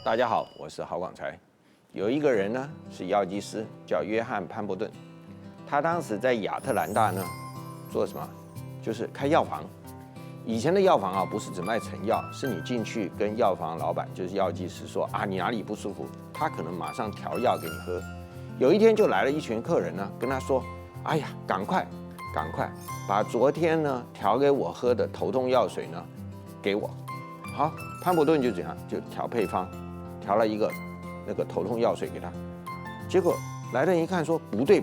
大家好，我是郝广才。有一个人呢是药剂师，叫约翰潘伯顿。他当时在亚特兰大呢做什么？就是开药房。以前的药房啊，不是只卖成药，是你进去跟药房老板，就是药剂师说啊，你哪里不舒服，他可能马上调药给你喝。有一天就来了一群客人呢，跟他说，哎呀，赶快把昨天呢调给我喝的头痛药水呢给我。好，潘伯顿就怎样，就调配方。调了一个那个头痛药水给他，结果来的人一看说不对，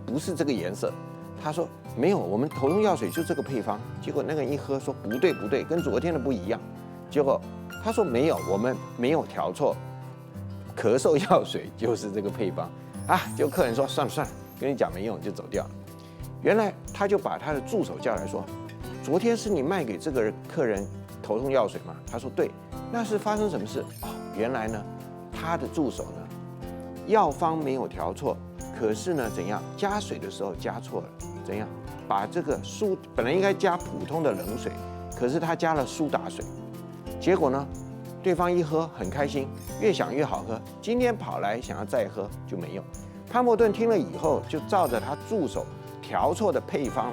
不是这个颜色。他说没有，我们头痛药水就这个配方。结果那个人一喝说不对，跟昨天的不一样。结果他说没有，我们没有调错，咳嗽药水就是这个配方啊。就客人说算了，跟你讲没用，就走掉了。原来他就把他的助手叫来说，昨天是你卖给这个客人头痛药水吗？他说对。那是发生什么事？哦，原来呢，他的助手呢，药方没有调错，可是呢，怎样加水的时候加错了？怎样把这个本来应该加普通的冷水，可是他加了苏打水，结果呢，对方一喝很开心，越想越好喝，今天跑来想要再喝就没有。潘伯顿听了以后，就照着他助手调错的配方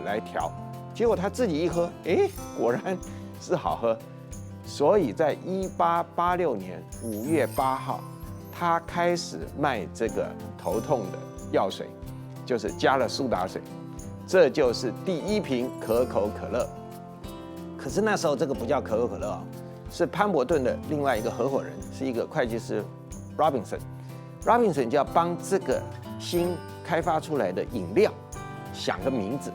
来调，结果他自己一喝，果然是好喝。所以在1886年5月8号，他开始卖这个头痛的药水，就是加了苏打水，这就是第一瓶可口可乐。可是那时候这个不叫可口可乐啊，是潘伯顿的另外一个合伙人，是一个会计师 Robinson 就要帮这个新开发出来的饮料想个名字。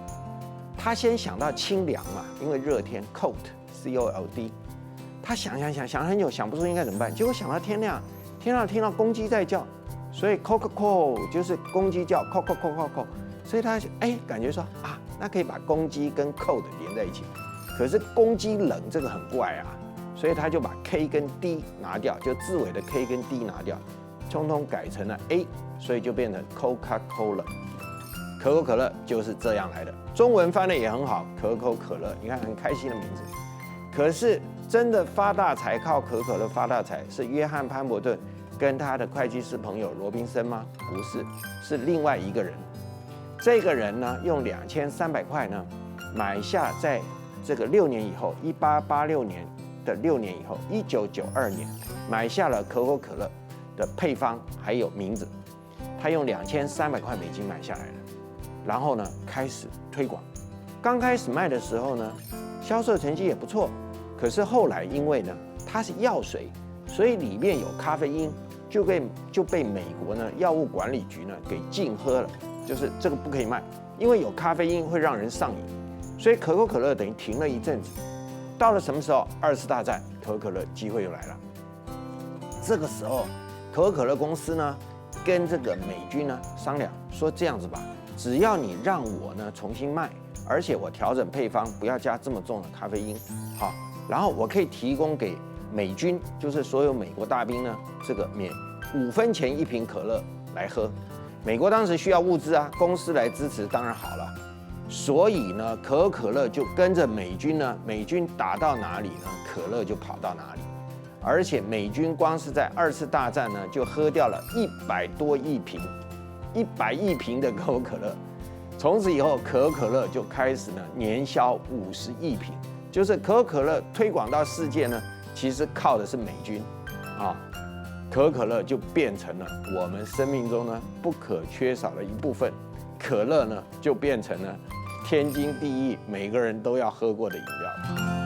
他先想到清凉嘛，因为热天 cold。他想很久，想不出应该怎么办。结果想到天亮听到公鸡在叫，所以 Coca-Cola 就是公鸡叫 Coca-Cola， 所以他感觉说啊，那可以把公鸡跟 cold 连在一起。可是公鸡冷这个很怪啊，所以他就把 K 跟 D 拿掉，就字尾的 K 跟 D 拿掉，通通改成了 A， 所以就变成 Coca-Cola。可口可乐就是这样来的，中文翻的也很好，可口可乐，你看很开心的名字。可是真的发大财，靠可口可乐发大财，是约翰潘伯顿跟他的会计师朋友罗宾森吗？不是，是另外一个人。这个人呢，用2300块呢，买下在这个6年以后，1886年的6年以后，1992年买下了可口可乐的配方还有名字。他用2300块美金买下来了，然后呢开始推广。刚开始卖的时候呢，销售成绩也不错。可是后来因为呢它是药水，所以里面有咖啡因，就被美国呢药物管理局呢给禁喝了，就是这个不可以卖，因为有咖啡因会让人上瘾，所以可口可乐等于停了一阵子。到了什么时候？2次大战，可口可乐机会又来了。这个时候，可口可乐公司呢跟这个美军呢商量说，这样子吧，只要你让我呢重新卖，而且我调整配方，不要加这么重的咖啡因，好。然后我可以提供给美军，就是所有美国大兵呢，这个免5分钱1瓶可乐来喝。美国当时需要物资啊，公司来支持当然好了。所以呢，可口可乐就跟着美军呢，美军打到哪里呢，可乐就跑到哪里。而且美军光是在2次大战呢，就喝掉了100多亿瓶，100亿瓶的可口可乐。从此以后，可口可乐就开始呢年销50亿瓶。就是可口可乐推广到世界呢，其实靠的是美军，啊，可口可乐就变成了我们生命中呢不可缺少的一部分，可乐呢就变成了天经地义，每个人都要喝过的饮料。